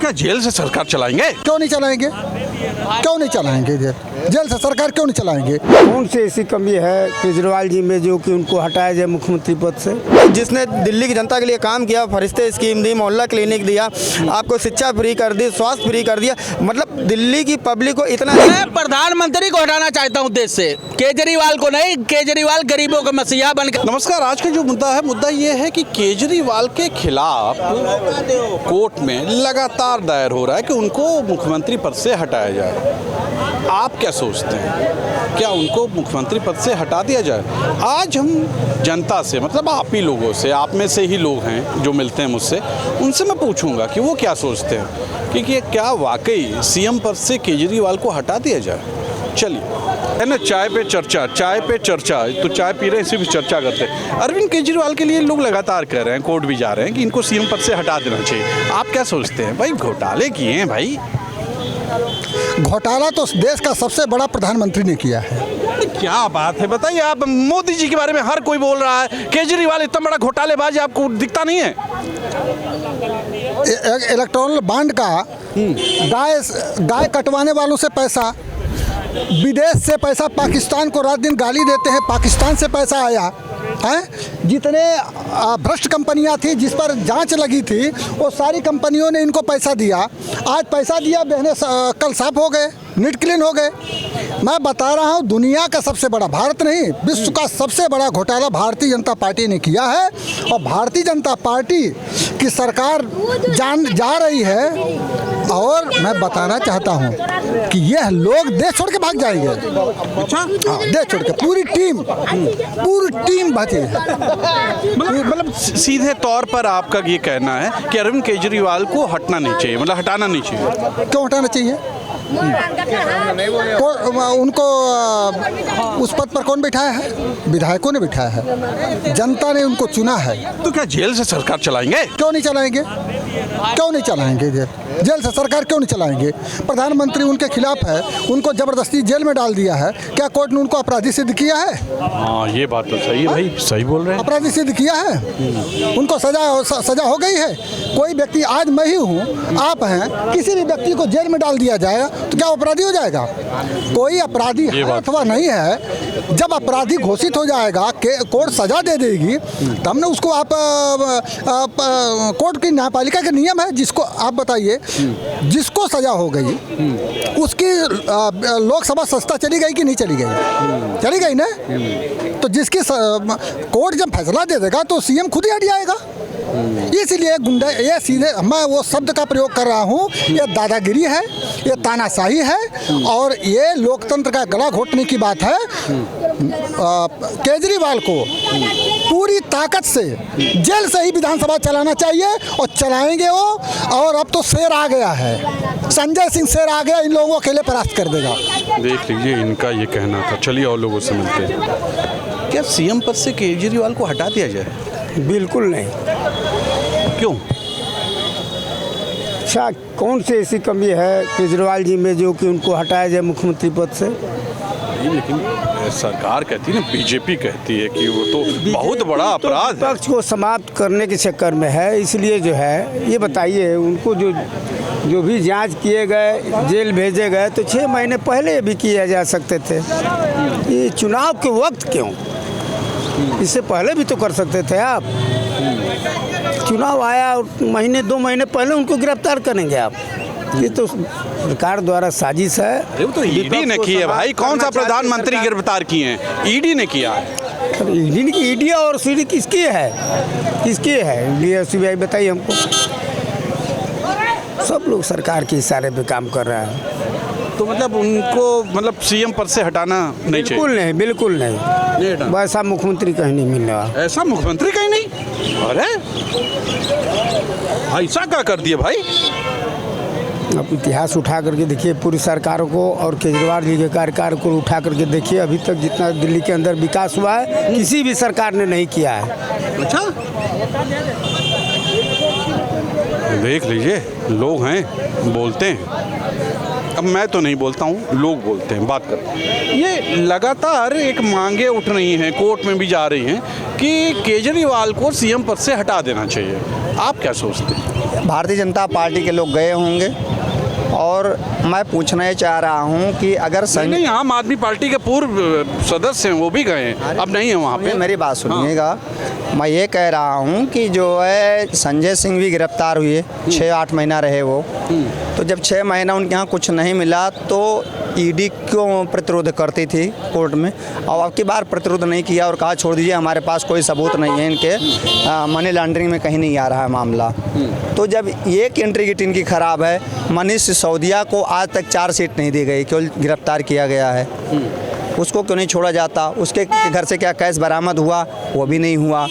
क्या जेल से सरकार चलाएंगे? क्यों नहीं चलाएंगे? क्यों नहीं चलाएंगे? जेल से सरकार क्यों नहीं चलाएंगे? कौन सी ऐसी कमी है केजरीवाल जी में जो कि उनको हटाया जाए मुख्यमंत्री पद से? जिसने दिल्ली की जनता के लिए काम किया, फरिश्ते स्कीम दी, मोहल्ला क्लिनिक दिया, आपको शिक्षा फ्री कर दी, स्वास्थ्य फ्री कर दिया, मतलब दिल्ली की पब्लिक को इतना। मैं प्रधानमंत्री को हटाना चाहता हूं देश से, केजरीवाल को नहीं। केजरीवाल गरीबों का मसीहा बनकर। नमस्कार, आज का जो मुद्दा ये है कि केजरीवाल के खिलाफ कोर्ट में लगातार दायर हो रहा है कि उनको मुख्यमंत्री पद से हटाया जाए। आप क्या सोचते हैं, क्या उनको मुख्यमंत्री पद से हटा दिया जाए? आज हम जनता से, मतलब आप ही लोगों से, आप में से ही लोग हैं जो मिलते हैं मुझसे, उनसे मैं पूछूंगा कि वो क्या सोचते हैं कि क्या वाकई सीएम पद से केजरीवाल को हटा दिया जाए। चलिए, है ना, चाय पे चर्चा, तो चाय पी रहे हैं, सिर्फ चर्चा करते हैं। अरविंद केजरीवाल के लिए लोग लगातार कह रहे हैं, कोर्ट भी जा रहे हैं कि इनको सीएम पद से हटा देना चाहिए। आप क्या सोचते हैं? भाई घोटाले किए हैं भाई। घोटाला तो देश का सबसे बड़ा प्रधानमंत्री ने किया है। क्या बात है, बताइए। आप मोदी जी के बारे में हर कोई बोल रहा है, केजरीवाल इतना बड़ा घोटालेबाज, आपको दिखता नहीं है? इलेक्टोरल बॉन्ड का गाय कटवाने वालों से पैसा, विदेश से पैसा, पाकिस्तान को रात दिन गाली देते हैं, पाकिस्तान से पैसा आया है। जितने भ्रष्ट कंपनियां थी जिस पर जांच लगी थी, वो सारी कंपनियों ने इनको पैसा दिया। आज पैसा दिया, बहने कल साफ हो गए, नीट क्लीन हो गए। मैं बता रहा हूँ, दुनिया का सबसे बड़ा, भारत नहीं विश्व का सबसे बड़ा घोटाला भारतीय जनता पार्टी ने किया है। और भारतीय जनता पार्टी की सरकार जा रही है। और मैं बताना चाहता हूँ कि यह लोग देश छोड़ के भाग जाएंगे। अच्छा, हाँ, देश छोड़ के पूरी टीम भागी है। मतलब सीधे तौर पर आपका ये कहना है कि अरविंद केजरीवाल को हटना नहीं चाहिए, मतलब हटाना नहीं चाहिए। क्यों हटाना चाहिए? उनको उस पद पर कौन बिठाया है? विधायकों ने बिठाया है, जनता ने उनको चुना है। तो क्या जेल से सरकार चलाएंगे? क्यों नहीं चलाएंगे? क्यों नहीं चलाएंगे? जेल से सरकार क्यों नहीं चलाएंगे? प्रधानमंत्री उनके खिलाफ है, उनको जबरदस्ती जेल में डाल दिया है। क्या कोर्ट ने उनको अपराधी सिद्ध किया है? हाँ, ये बात तो सही है भाई, सही बोल रहे हैं। अपराधी सिद्ध किया है, उनको सजा हो गई है। कोई व्यक्ति, आज मैं ही हूँ, आप हैं, किसी भी व्यक्ति को जेल में डाल दिया जाए तो क्या अपराधी हो जाएगा? कोई अपराधी है अथवा नहीं है। जब अपराधी घोषित हो जाएगा, कोर्ट सजा दे देगी, तब ना उसको आप कोर्ट की न्यायपालिका के नियम है, जिसको आप बताइए, जिसको सजा हो गई उसकी लोकसभा सत्ता चली गई कि नहीं चली गई? चली गई ना। तो जिसकी कोर्ट जब फैसला दे देगा तो सीएम खुद ही हट जाएगा। इसलिए गुंडा, ये सीधे, मैं वो शब्द का प्रयोग कर रहा हूँ, ये दादागिरी है, ये तानाशाही है और ये लोकतंत्र का गला घोटने की बात है। केजरीवाल को पूरी ताकत से जेल से ही विधानसभा चलाना चाहिए और चलाएंगे वो। और अब तो शेर आ गया है, संजय सिंह शेर आ गया, इन लोगों को अकेले परास्त कर देगा। देख लीजिए, इनका ये कहना था। चलिए और लोगों से मिलते हैं। क्या सीएम पद से केजरीवाल को हटा दिया जाए? बिल्कुल नहीं। क्यों? अच्छा, कौन सी ऐसी कमी है केजरीवाल जी में जो कि उनको हटाया जाए मुख्यमंत्री पद से? लेकिन सरकार कहती है ना, बीजेपी कहती है कि वो तो बहुत बड़ा अपराध है। पक्ष को समाप्त करने के चक्कर में है, इसलिए जो है, ये बताइए, उनको जो भी जांच किए गए, जेल भेजे गए, तो 6 महीने पहले भी किया जा सकते थे। ये चुनाव के वक्त क्यों? इससे पहले भी तो कर सकते थे आप। चुनाव आया और 2 महीने पहले उनको गिरफ्तार करेंगे आप? ये तो सरकार द्वारा साजिश है। अरे वो तो ईडी ने की है भाई, कौन सा प्रधानमंत्री गिरफ्तार किए हैं? ईडी ने किया है। ईडी और सीडी किसकी है? किसकी है? सीबीआई बताइए हमको। सब लोग सरकार के इशारे पे काम कर रहे हैं। तो मतलब उनको, मतलब सीएम पद से हटाना नहीं चाहिए? बिल्कुल नहीं। वैसा मुख्यमंत्री कहीं नहीं मिल रहा। ऐसा मुख्यमंत्री कहीं नहीं? अरे ऐसा क्या कर दिया भाई? आप इतिहास उठा करके देखिए पूरी सरकारों को, और केजरीवाल जी के कार्यकाल को उठा करके देखिए, अभी तक जितना दिल्ली के अंदर विकास हुआ है किसी भी सरकार ने नहीं किया है। अच्छा, देख लीजिए, लोग हैं, बोलते हैं। अब मैं तो नहीं बोलता हूँ, लोग बोलते हैं, बात करते हैं। ये लगातार एक मांगे उठ रही हैं, कोर्ट में भी जा रही हैं कि केजरीवाल को सीएम पद से हटा देना चाहिए। आप क्या सोचते हैं? भारतीय जनता पार्टी के लोग गए होंगे और मैं पूछना ये चाह रहा हूँ कि अगर नहीं, आम आदमी पार्टी के पूर्व सदस्य हैं, वो भी गए हैं, अब नहीं है वहाँ पे। मेरी बात सुनिएगा, मैं ये कह रहा हूँ कि जो है संजय सिंह भी गिरफ्तार हुए, 6-8 महीना रहे वो। तो जब 6 महीना उनके यहाँ कुछ नहीं मिला तो ईडी क्यों प्रतिरोध करती थी कोर्ट में, और अब की बार प्रतिरोध नहीं किया और कहा छोड़ दीजिए, हमारे पास कोई सबूत नहीं है, इनके मनी लॉन्ड्रिंग में कहीं नहीं आ रहा है मामला। तो जब ये इंटीग्रिटी इनकी ख़राब है, मनीष सिसोदिया को आज तक चार्जशीट नहीं दी गई, केवल गिरफ्तार किया गया है, उसको क्यों नहीं छोड़ा जाता? उसके घर से क्या कैश बरामद हुआ? वो भी नहीं हुआ।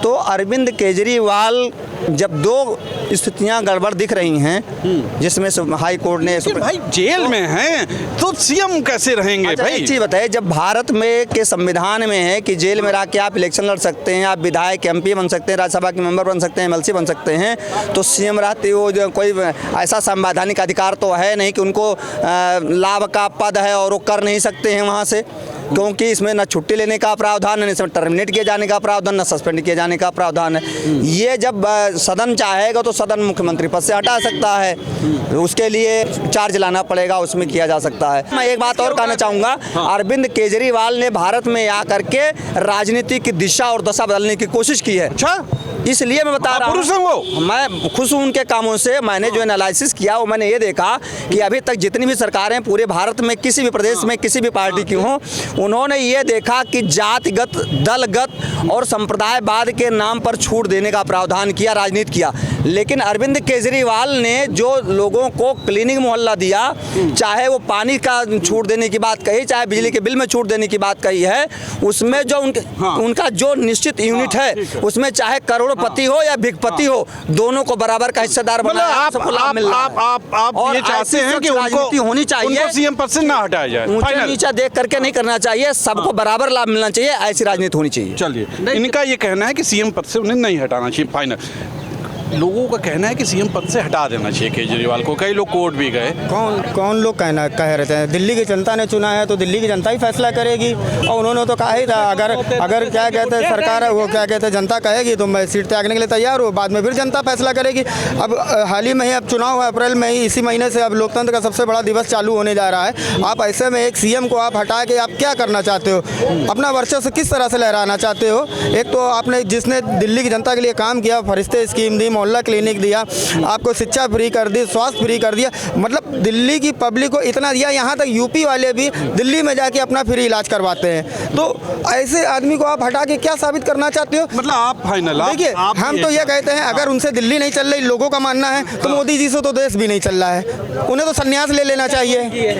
तो अरविंद केजरीवाल जब 2 स्थितियां गड़बड़ दिख रही हैं, जिसमें हाई कोर्ट ने भाई जेल में हैं तो सीएम कैसे रहेंगे? अच्छा, भाई एक चीज़ बताइए, जब भारत में के संविधान में है कि जेल में रह के आप इलेक्शन लड़ सकते हैं, आप विधायक MP बन सकते हैं, राज्यसभा के मेंबर बन सकते हैं, MLC बन सकते हैं, तो सीएम रहते हो जो कोई ऐसा संवैधानिक अधिकार तो है नहीं कि उनको लाभ का पद है और वो कर नहीं सकते हैं वहाँ से, क्योंकि इसमें न छुट्टी लेने का प्रावधान है, न इसमें टर्मिनेट किए जाने का प्रावधान, न सस्पेंड किए जाने का प्रावधान है। ये जब सदन चाहेगा तो सदन मुख्यमंत्री पद से हटा सकता है, उसके लिए चार्ज लाना पड़ेगा, उसमें किया जा सकता है। मैं एक बात और कहना चाहूँगा, अरविंद केजरीवाल ने भारत में आकर के राजनीति की दिशा और दशा बदलने की कोशिश की है। अच्छा, इसलिए मैं बता रहा हूँ, मैं खुश हूँ उनके कामों से। मैंने जो एनालिसिस किया वो मैंने ये देखा कि अभी तक जितनी भी सरकारें पूरे भारत में किसी भी प्रदेश में किसी भी पार्टी की हों, उन्होंने ये देखा कि जातिगत, दलगत और संप्रदायवाद के नाम पर छूट देने का प्रावधान किया, राजनीति किया। लेकिन अरविंद केजरीवाल ने जो लोगों को क्लीनिंग मोहल्ला दिया, चाहे वो पानी का छूट देने की बात कही, चाहे बिजली के बिल में छूट देने की बात कही है, उसमें जो उनका जो निश्चित यूनिट है, उसमें चाहे करोड़पति हो या भिखपति हो, दोनों को बराबर का हिस्सेदार बनाया। आप ये चाहते हैं कि राजनीति होनी चाहिए, सीएम पद से ना हटाया जाए, ऊंचा नीचा देख करके नहीं करना चाहिए, सबको बराबर लाभ मिलना चाहिए, ऐसी राजनीति होनी चाहिए। चलिए, इनका ये कहना है कि सीएम पद से उन्हें नहीं हटाना चाहिए, फाइनल। लोगों का कहना है कि सीएम पद से हटा देना चाहिए केजरीवाल को, कई लोग कोर्ट भी गए। कौन लोग कह रहे थे? दिल्ली की जनता ने चुना है तो दिल्ली की जनता ही फैसला करेगी, और उन्होंने तो कहा ही था अगर क्या कहते हैं सरकार, वो क्या कहते हैं जनता कहेगी तो मैं सीट त्यागने के लिए तैयार हूँ, बाद में फिर जनता फैसला करेगी। अब हाल ही में ही अब चुनाव है, अप्रैल में ही, इसी महीने से अब लोकतंत्र का सबसे बड़ा दिवस चालू होने जा रहा है। आप ऐसे में एक सीएम को आप हटा के आप क्या करना चाहते हो? अपना वर्चस्व किस तरह से लहराना चाहते हो? एक तो आपने जिसने दिल्ली की जनता के लिए काम किया, फरिश्ते स्कीम दी, मोहल्ला क्लिनिक दिया, आपको शिक्षा फ्री कर दी, स्वास्थ्य फ्री कर दिया, मतलब दिल्ली की पब्लिक को इतना दिया, यहाँ तक यूपी वाले भी दिल्ली में जाके अपना फ्री इलाज करवाते हैं। तो ऐसे आदमी को आप हटा के क्या साबित करना चाहते हो? मतलब आप फाइनल देखिए, हम तो ये कहते हैं अगर उनसे दिल्ली नहीं चल रही, लोगों का मानना है, तो मोदी जी से तो देश भी नहीं चल रहा है, उन्हें तो संन्यास ले लेना चाहिए।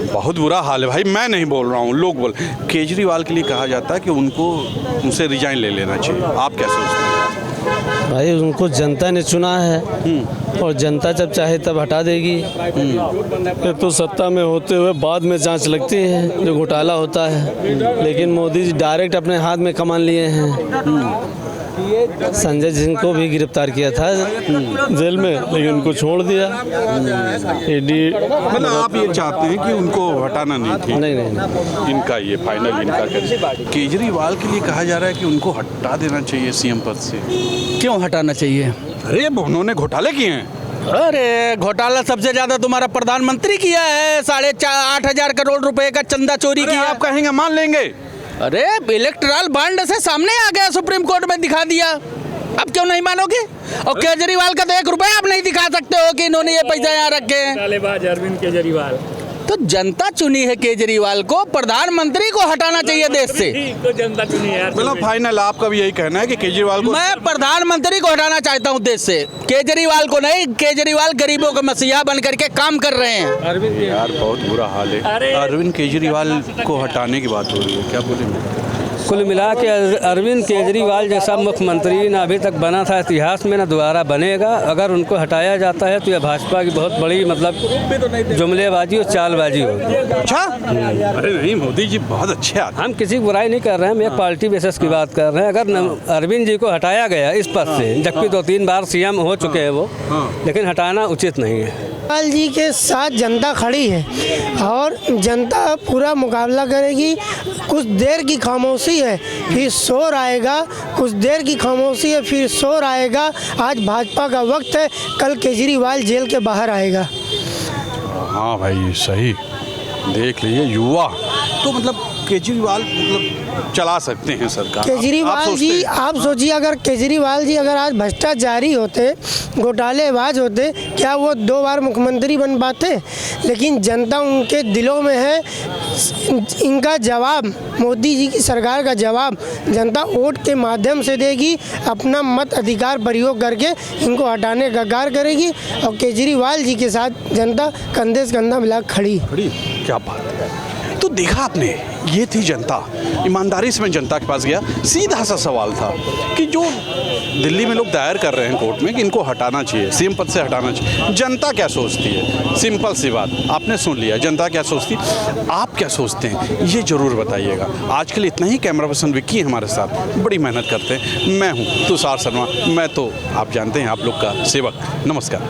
बहुत बुरा हाल है भाई, मैं नहीं बोल रहा हूँ, लोग बोल। केजरीवाल के लिए कहा जाता है कि उनसे रिजाइन ले लेना चाहिए, आप क्या सोचते हैं? भाई उनको जनता ने चुना है और जनता जब चाहे तब हटा देगी। फिर तो सत्ता में होते हुए बाद में जांच लगती है जो घोटाला होता है, लेकिन मोदी जी डायरेक्ट अपने हाथ में कमान लिए हैं। संजय सिंह को भी गिरफ्तार किया था जेल में, लेकिन उनको छोड़ दिया ईडी। मतलब आप ये चाहते हैं कि उनको हटाना नहीं चाहिए? नहीं। इनका ये फाइनल इनका केजरीवाल के लिए कहा जा रहा है कि उनको हटा देना चाहिए सीएम पद से। क्यों हटाना चाहिए? अरे उन्होंने घोटाले किए हैं। अरे घोटाला सबसे ज्यादा तुम्हारा प्रधानमंत्री किया है, 8,500 करोड़ रुपए का चंदा चोरी किया। आप कहेंगे मान लेंगे? अरे इलेक्टोरल बॉन्ड से सामने आ गया, सुप्रीम कोर्ट में दिखा दिया, अब क्यों नहीं मानोगे? और केजरीवाल का तो 1 रुपया आप नहीं दिखा सकते हो कि इन्होंने ये पैसा यहाँ रखे हैं। अरविंद केजरीवाल तो जनता चुनी है केजरीवाल को, प्रधानमंत्री को हटाना चाहिए देश से। तो जनता चुनी है। मतलब फाइनल आपका भी यही कहना है कि केजरीवाल को? मैं प्रधानमंत्री को हटाना चाहता हूँ देश से, केजरीवाल को नहीं। केजरीवाल गरीबों का मसीहा बन करके काम कर रहे हैं। यार बहुत बुरा हाल है। अरविंद केजरीवाल को हटाने की बात हो रही है, क्या बोलेंगे? कुल मिला के अरविंद केजरीवाल जैसा मुख्यमंत्री ना अभी तक बना था इतिहास में, ना दोबारा बनेगा। अगर उनको हटाया जाता है तो यह भाजपा की बहुत बड़ी मतलब जुमलेबाजी और चालबाजी होगी। अच्छा? अरे नहीं, मोदी जी बहुत अच्छे आदमी। हम किसी की बुराई नहीं कर रहे हैं, हम एक पार्टी बेसिस की बात कर रहे हैं। अगर अरविंद जी को हटाया गया इस पद से, जबकि 2-3 बार सीएम हो चुके हैं वो, लेकिन हटाना उचित नहीं है। केजरीवाल जी के साथ जनता खड़ी है और जनता पूरा मुकाबला करेगी। कुछ देर की खामोशी है फिर शोर आएगा, कुछ देर की खामोशी है फिर शोर आएगा। आज भाजपा का वक्त है, कल केजरीवाल जेल के बाहर आएगा। हाँ भाई सही, देख लीजिए युवा तो मतलब केजरीवाल मतलब चला सकते हैं सरकार। केजरीवाल आप सोचते जी, हैं? आप सोचिए अगर केजरीवाल जी अगर आज भ्रष्टाचारी होते, घोटालेबाज होते, क्या वो 2 बार मुख्यमंत्री बन पाते? लेकिन जनता उनके दिलों में है। इनका जवाब, मोदी जी की सरकार का जवाब जनता वोट के माध्यम से देगी, अपना मत अधिकार प्रयोग करके इनको हटाने का कार्य करेगी और केजरीवाल जी के साथ जनता कंधे से कंधा मिला खड़ी। क्या बात है। तो देखा आपने, ये थी जनता। ईमानदारी से मैं जनता के पास गया, सीधा सा सवाल था कि जो दिल्ली में लोग दायर कर रहे हैं कोर्ट में कि इनको हटाना चाहिए, सीएम पद से हटाना चाहिए, जनता क्या सोचती है? सिंपल सी बात, आपने सुन लिया जनता क्या सोचती। आप क्या सोचते हैं ये ज़रूर बताइएगा। आज के लिए इतना ही। कैमरा पर्सन विक्की हमारे साथ बड़ी मेहनत करते हैं। मैं हूँ तुषार शर्मा, मैं तो आप जानते हैं आप लोग का सेवक। नमस्कार।